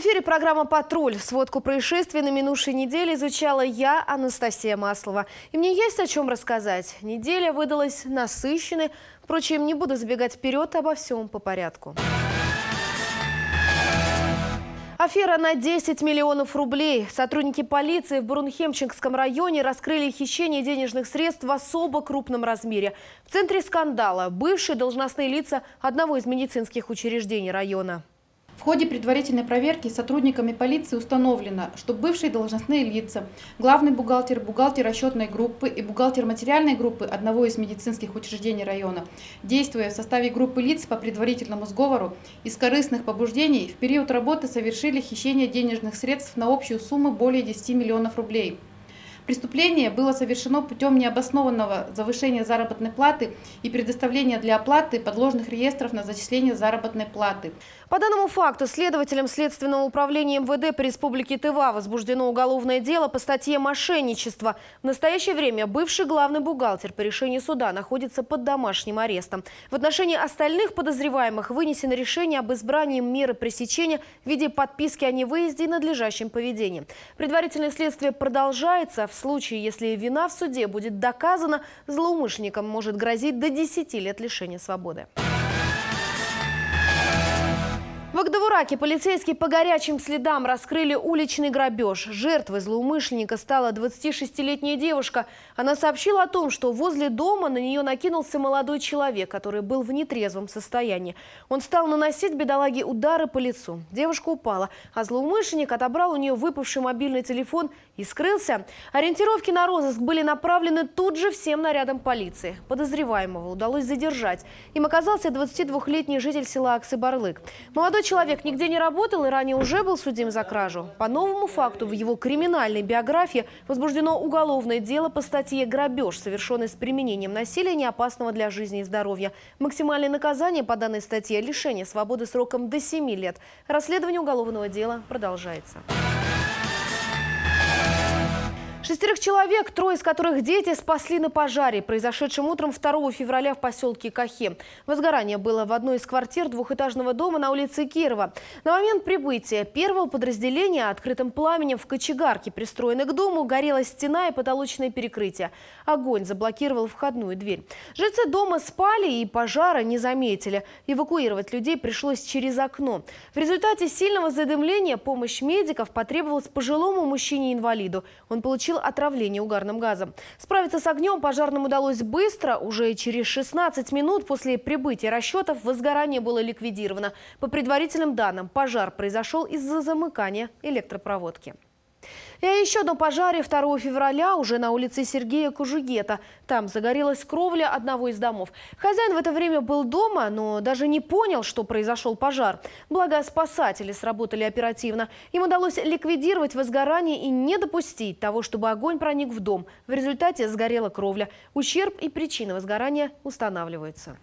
эфире программа «Патруль». Сводку происшествий на минувшей неделе изучала я, Анастасия Маслова. И мне есть о чем рассказать. Неделя выдалась насыщенной. Впрочем, не буду забегать вперед, обо всем по порядку. Афера на 10 миллионов рублей. Сотрудники полиции в Бурунхемчинском районе раскрыли хищение денежных средств в особо крупном размере. В центре скандала бывшие должностные лица одного из медицинских учреждений района. В ходе предварительной проверки сотрудниками полиции установлено, что бывшие должностные лица, главный бухгалтер, бухгалтер расчетной группы и бухгалтер материальной группы одного из медицинских учреждений района, действуя в составе группы лиц по предварительному сговору, из корыстных побуждений в период работы совершили хищение денежных средств на общую сумму более 10 миллионов рублей. Преступление было совершено путем необоснованного завышения заработной платы и предоставления для оплаты подложных реестров на зачисление заработной платы. По данному факту следователям Следственного управления МВД по Республике Тыва возбуждено уголовное дело по статье «Мошенничество». В настоящее время бывший главный бухгалтер по решению суда находится под домашним арестом. В отношении остальных подозреваемых вынесено решение об избрании меры пресечения в виде подписки о невыезде и надлежащем поведении. Предварительное следствие продолжается. В случае, если вина в суде будет доказана, злоумышленникам может грозить до 10 лет лишения свободы. В Агдавураке полицейские по горячим следам раскрыли уличный грабеж. Жертвой злоумышленника стала 26-летняя девушка. Она сообщила о том, что возле дома на нее накинулся молодой человек, который был в нетрезвом состоянии. Он стал наносить бедолаге удары по лицу. Девушка упала, а злоумышленник отобрал у нее выпавший мобильный телефон и скрылся. Ориентировки на розыск были направлены тут же всем нарядам полиции. Подозреваемого удалось задержать. Им оказался 22-летний житель села Аксы-Барлык. Молодой человек нигде не работал и ранее уже был судим за кражу. По новому факту в его криминальной биографии возбуждено уголовное дело по статье «Грабеж», совершенный с применением насилия, неопасного для жизни и здоровья. Максимальное наказание по данной статье – лишение свободы сроком до 7 лет. Расследование уголовного дела продолжается. 6 человек, 3 из которых дети, спасли на пожаре, произошедшем утром 2 февраля в поселке Кахе. Возгорание было в одной из квартир двухэтажного дома на улице Кирова. На момент прибытия первого подразделения открытым пламенем в кочегарке, пристроенной к дому, горела стена и потолочное перекрытие. Огонь заблокировал входную дверь. Жильцы дома спали и пожара не заметили. Эвакуировать людей пришлось через окно. В результате сильного задымления помощь медиков потребовалась пожилому мужчине-инвалиду. Он получил отравление угарным газом. Справиться с огнем пожарным удалось быстро. Уже через 16 минут после прибытия расчетов возгорание было ликвидировано. По предварительным данным, пожар произошел из-за замыкания электропроводки. И о еще одном пожаре 2 февраля уже на улице Сергея Кужугета. Там загорелась кровля одного из домов. Хозяин в это время был дома, но даже не понял, что произошел пожар. Благо, спасатели сработали оперативно. Им удалось ликвидировать возгорание и не допустить того, чтобы огонь проник в дом. В результате сгорела кровля. Ущерб и причины возгорания устанавливаются.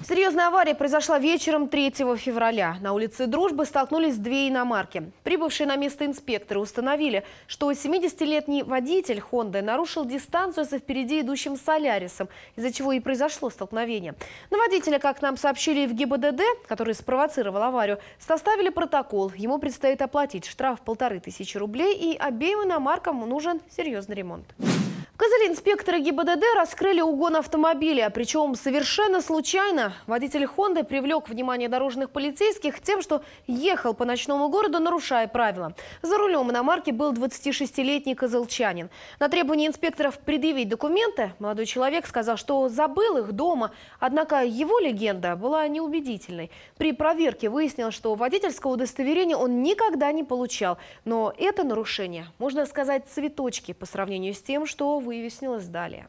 Серьезная авария произошла вечером 3 февраля. На улице Дружбы столкнулись 2 иномарки. Прибывшие на место инспекторы установили, что 70-летний водитель «Хонды» нарушил дистанцию со впереди идущим «Солярисом», из-за чего и произошло столкновение. На водителя, как нам сообщили в ГИБДД, который спровоцировал аварию, составили протокол. Ему предстоит оплатить штраф 1500 рублей, и обеим иномаркам нужен серьезный ремонт. В Кызыле инспекторы ГИБДД раскрыли угон автомобиля. Причем совершенно случайно. Водитель «Хонды» привлек внимание дорожных полицейских тем, что ехал по ночному городу, нарушая правила. За рулем иномарки был 26-летний кызылчанин. На требование инспекторов предъявить документы молодой человек сказал, что забыл их дома. Однако его легенда была неубедительной. При проверке выяснилось, что водительского удостоверения он никогда не получал. Но это нарушение, можно сказать, цветочки по сравнению с тем, что выяснилось далее.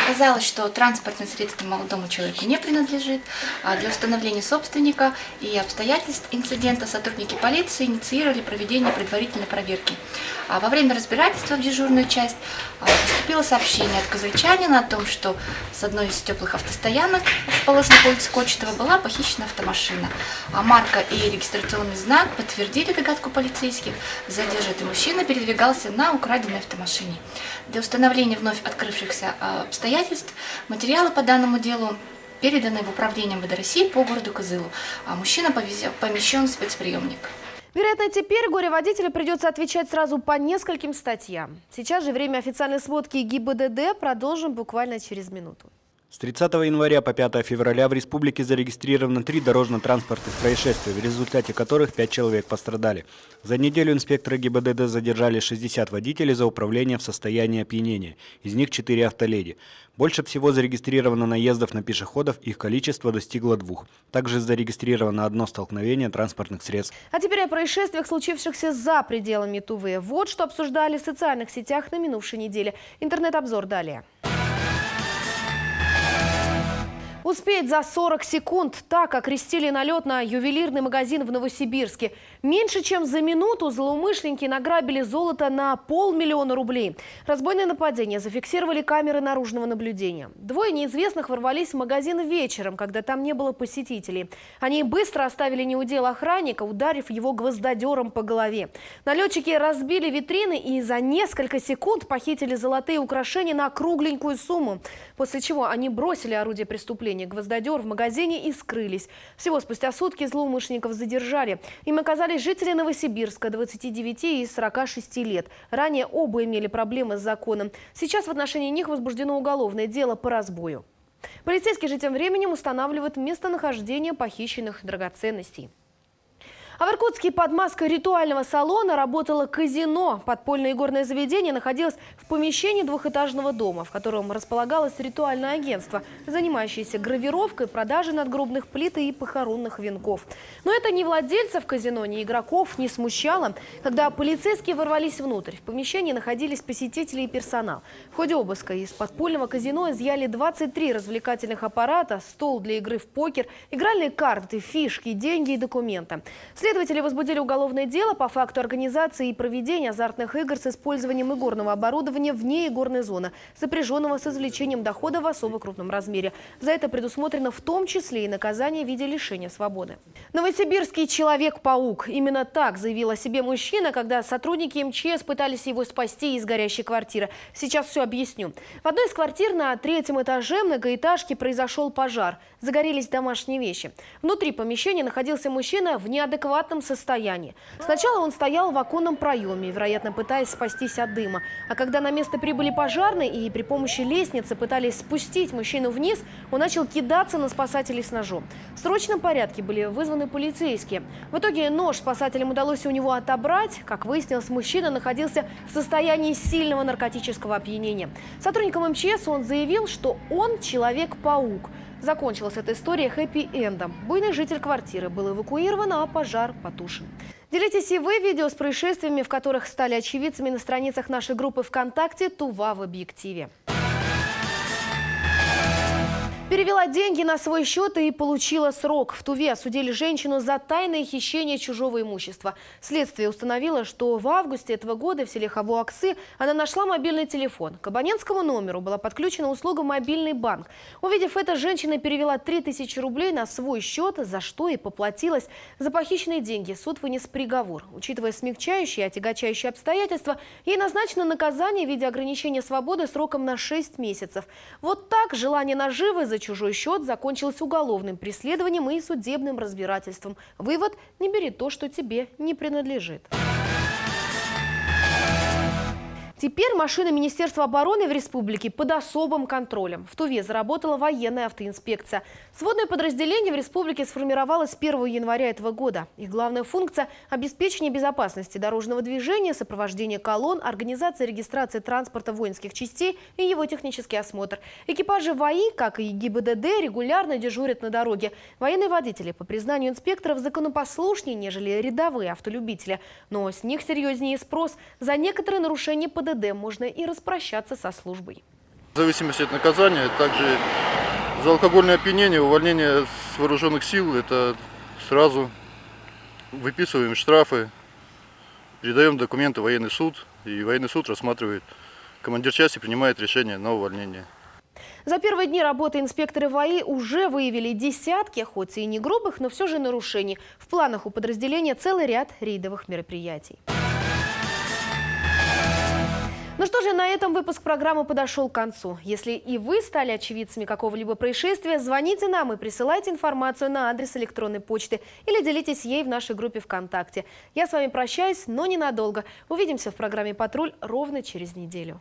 Оказалось, что транспортное средство молодому человеку не принадлежит. Для установления собственника и обстоятельств инцидента сотрудники полиции инициировали проведение предварительной проверки. Во время разбирательства в дежурную часть поступило сообщение от козыльчанина о том, что с одной из теплых автостоянок, расположенных по улице Кочетова, была похищена автомашина. Марка и регистрационный знак подтвердили догадку полицейских. Задержанный мужчина передвигался на украденной автомашине. Для установления вновь открывшихся обстоятельств материалы по данному делу переданы в управление МВД России по городу Кызылу. Мужчина помещен в спецприемник. Вероятно, теперь горе-водителю придется отвечать сразу по нескольким статьям. Сейчас же время официальной сводки ГИБДД продолжим буквально через минуту. С 30 января по 5 февраля в республике зарегистрировано 3 дорожно-транспортных происшествия, в результате которых 5 человек пострадали. За неделю инспекторы ГИБДД задержали 60 водителей за управление в состоянии опьянения, из них 4 автоледи. Больше всего зарегистрировано наездов на пешеходов, их количество достигло 2. Также зарегистрировано 1 столкновение транспортных средств. А теперь о происшествиях, случившихся за пределами Тувы. Вот что обсуждали в социальных сетях на минувшей неделе. Интернет-обзор далее. Успеть за 40 секунд. Так окрестили налет на ювелирный магазин в Новосибирске. Меньше чем за минуту злоумышленники награбили золото на 500 000 рублей. Разбойное нападение зафиксировали камеры наружного наблюдения. 2 неизвестных ворвались в магазин вечером, когда там не было посетителей. Они быстро оставили неудел охранника, ударив его гвоздодером по голове. Налетчики разбили витрины и за несколько секунд похитили золотые украшения на кругленькую сумму. После чего они бросили орудие преступления, гвоздодер, в магазине и скрылись. Всего спустя сутки злоумышленников задержали. Им оказались жители Новосибирска, 29 и 46 лет. Ранее оба имели проблемы с законом. Сейчас в отношении них возбуждено уголовное дело по разбою. Полицейские же тем временем устанавливают местонахождение похищенных драгоценностей. А в Иркутске под маской ритуального салона работало казино. Подпольное игорное заведение находилось в помещении двухэтажного дома, в котором располагалось ритуальное агентство, занимающееся гравировкой, продажей надгробных плит и похоронных венков. Но это ни владельцев казино, ни игроков не смущало. Когда полицейские ворвались внутрь, в помещении находились посетители и персонал. В ходе обыска из подпольного казино изъяли 23 развлекательных аппарата, стол для игры в покер, игральные карты, фишки, деньги и документы. Следователи возбудили уголовное дело по факту организации и проведения азартных игр с использованием игорного оборудования вне игорной зоны, сопряженного с извлечением дохода в особо крупном размере. За это предусмотрено в том числе и наказание в виде лишения свободы. Новосибирский человек-паук. Именно так заявил о себе мужчина, когда сотрудники МЧС пытались его спасти из горящей квартиры. Сейчас все объясню. В одной из квартир на 3-м этаже многоэтажки произошел пожар. Загорелись домашние вещи. Внутри помещения находился мужчина в неадекватном состоянии. Сначала он стоял в оконном проеме, вероятно, пытаясь спастись от дыма. А когда на место прибыли пожарные и при помощи лестницы пытались спустить мужчину вниз, он начал кидаться на спасателей с ножом. В срочном порядке были вызваны полицейские. В итоге нож спасателям удалось у него отобрать. Как выяснилось, мужчина находился в состоянии сильного наркотического опьянения. Сотрудникам МЧС он заявил, что он человек-паук. Закончилась эта история хэппи-эндом. Буйный житель квартиры был эвакуирован, а пожар потушен. Делитесь и вы видео с происшествиями, в которых стали очевидцами, на страницах нашей группы ВКонтакте «Тува в объективе». Перевела деньги на свой счет и получила срок. В Туве осудили женщину за тайное хищение чужого имущества. Следствие установило, что в августе этого года в селе Хабу-Аксы она нашла мобильный телефон. К абонентскому номеру была подключена услуга «Мобильный банк». Увидев это, женщина перевела 3000 рублей на свой счет, за что и поплатилась. За похищенные деньги суд вынес приговор. Учитывая смягчающие и отягчающие обстоятельства, ей назначено наказание в виде ограничения свободы сроком на 6 месяцев. Вот так желание наживы за чужой счет закончилось уголовным преследованием и судебным разбирательством. Вывод – не бери то, что тебе не принадлежит. Теперь машины Министерства обороны в республике под особым контролем. В Туве заработала военная автоинспекция. Сводное подразделение в республике сформировалось с 1 января этого года. Их главная функция – обеспечение безопасности дорожного движения, сопровождение колонн, организация регистрации транспорта воинских частей и его технический осмотр. Экипажи ВАИ, как и ГИБДД, регулярно дежурят на дороге. Военные водители, по признанию инспекторов, законопослушнее, нежели рядовые автолюбители. Но с них серьезнее спрос. За некоторые нарушения ПДД можно и распрощаться со службой. В зависимости от наказания, также за алкогольное опьянение, увольнение с вооруженных сил, это сразу выписываем штрафы, передаем документы в военный суд, и военный суд рассматривает. Командир части принимает решение на увольнение. За первые дни работы инспекторы ВАИ уже выявили десятки, хоть и не грубых, но все же нарушений. В планах у подразделения целый ряд рейдовых мероприятий. Ну что же, на этом выпуск программы подошел к концу. Если и вы стали очевидцами какого-либо происшествия, звоните нам и присылайте информацию на адрес электронной почты или делитесь ей в нашей группе ВКонтакте. Я с вами прощаюсь, но ненадолго. Увидимся в программе «Патруль» ровно через неделю.